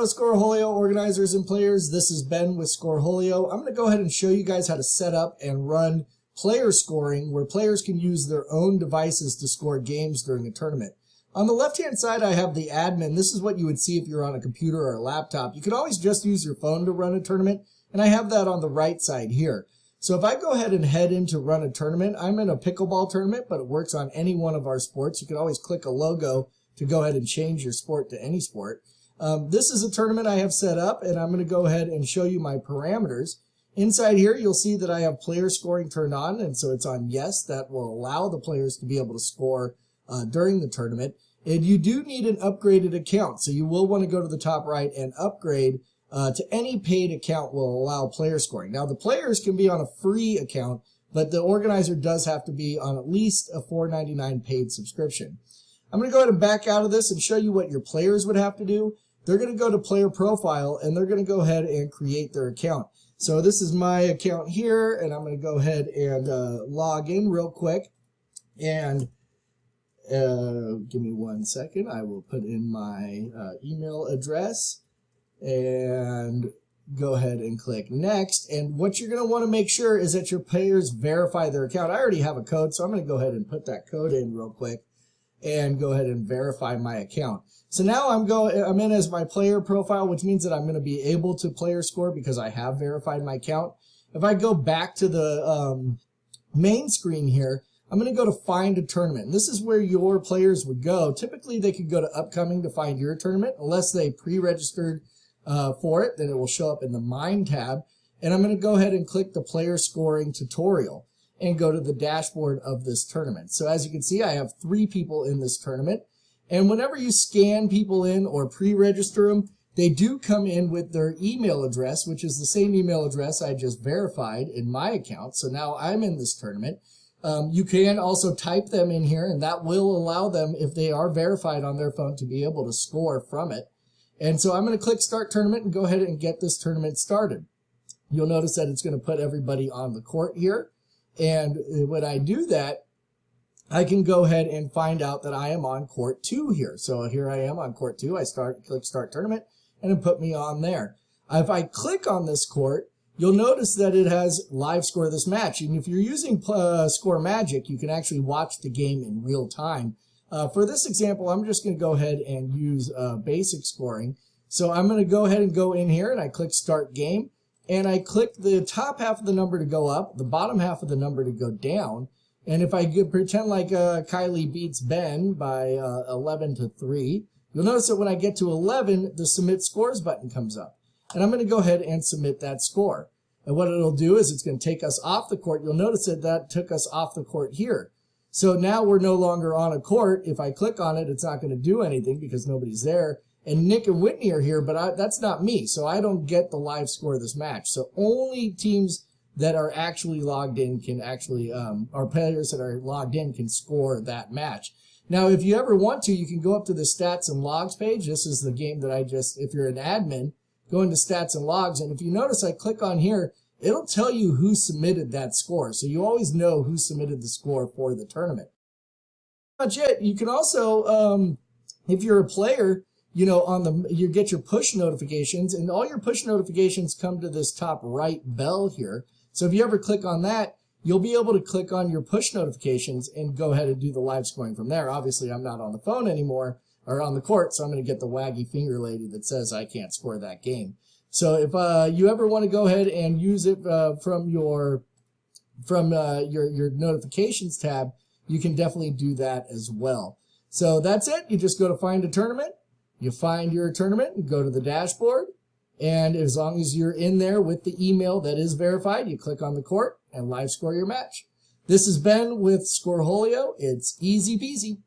Hello Scoreholio organizers and players, this is Ben with Scoreholio. I'm going to go ahead and show you guys how to set up and run player scoring where players can use their own devices to score games during a tournament. On the left hand side I have the admin. This is what you would see if you're on a computer or a laptop. You could always just use your phone to run a tournament, and I have that on the right side here. So if I go ahead and head in to run a tournament, I'm in a pickleball tournament, but it works on any one of our sports. You can always click a logo to go ahead and change your sport to any sport. This is a tournament I have set up, and I'm going to go ahead and show you my parameters. Inside here, you'll see that I have player scoring turned on, and so it's on yes. That will allow the players to be able to score during the tournament. And you do need an upgraded account, so you will want to go to the top right and upgrade to any paid account will allow player scoring. Now, the players can be on a free account, but the organizer does have to be on at least a $4.99 paid subscription. I'm going to go ahead and back out of this and show you what your players would have to do. They're going to go to player profile, and they're going to go ahead and create their account. So this is my account here, and I'm going to go ahead and log in real quick. And give me 1 second. I will put in my email address and go ahead and click next. And what you're going to want to make sure is that your players verify their account. I already have a code, so I'm going to go ahead and put that code in real quick and go ahead and verify my account. So now I'm in as my player profile, which means that I'm going to be able to player score because I have verified my account. If I go back to the main screen here, I'm going to go to find a tournament. And this is where your players would go. Typically, they could go to upcoming to find your tournament. Unless they pre-registered for it, then it will show up in the Mine tab. And I'm going to go ahead and click the player scoring tutorial and go to the dashboard of this tournament. So as you can see, I have 3 people in this tournament. And whenever you scan people in or pre-register them, they do come in with their email address, which is the same email address I just verified in my account. So now I'm in this tournament. You can also type them in here, and that will allow them, if they are verified on their phone, to be able to score from it. And so I'm going to click Start Tournament and go ahead and get this tournament started. You'll notice that it's going to put everybody on the court here. And when I do that, I can go ahead and find out that I am on court 2 here. So here I am on court 2. I click Start Tournament, and it put me on there. If I click on this court, you'll notice that it has live score this match. And if you're using Score Magic, you can actually watch the game in real time. For this example, I'm just going to go ahead and use basic scoring. So I'm going to go ahead and go in here, and I click Start Game. And I click the top half of the number to go up, the bottom half of the number to go down. And if I pretend like Kylie beats Ben by 11-3, you'll notice that when I get to 11, the Submit Scores button comes up. And I'm going to go ahead and submit that score. And what it'll do is it's going to take us off the court. You'll notice that that took us off the court here. So now we're no longer on a court. If I click on it, it's not going to do anything because nobody's there. And Nick and Whitney are here, but that's not me. So I don't get the live score of this match. So only teams that are actually logged in can actually, or players that are logged in can score that match. Now, if you ever want to, you can go up to the Stats and Logs page. This is the game that if you're an admin, go into Stats and Logs. And if you notice, I click on here, it'll tell you who submitted that score. So you always know who submitted the score for the tournament. That's much it. You can also, if you're a player, you know, you get your push notifications, and all your push notifications come to this top right bell here. So if you ever click on that, you'll be able to click on your push notifications and go ahead and do the live scoring from there. Obviously, I'm not on the phone anymore or on the court, so I'm going to get the waggy finger lady that says I can't score that game. So if you ever want to go ahead and use it from your notifications tab, you can definitely do that as well. So that's it. You just go to Find a Tournament. You find your tournament and go to the dashboard. And as long as you're in there with the email that is verified, you click on the court and live score your match. This is Ben with Scoreholio. It's easy peasy.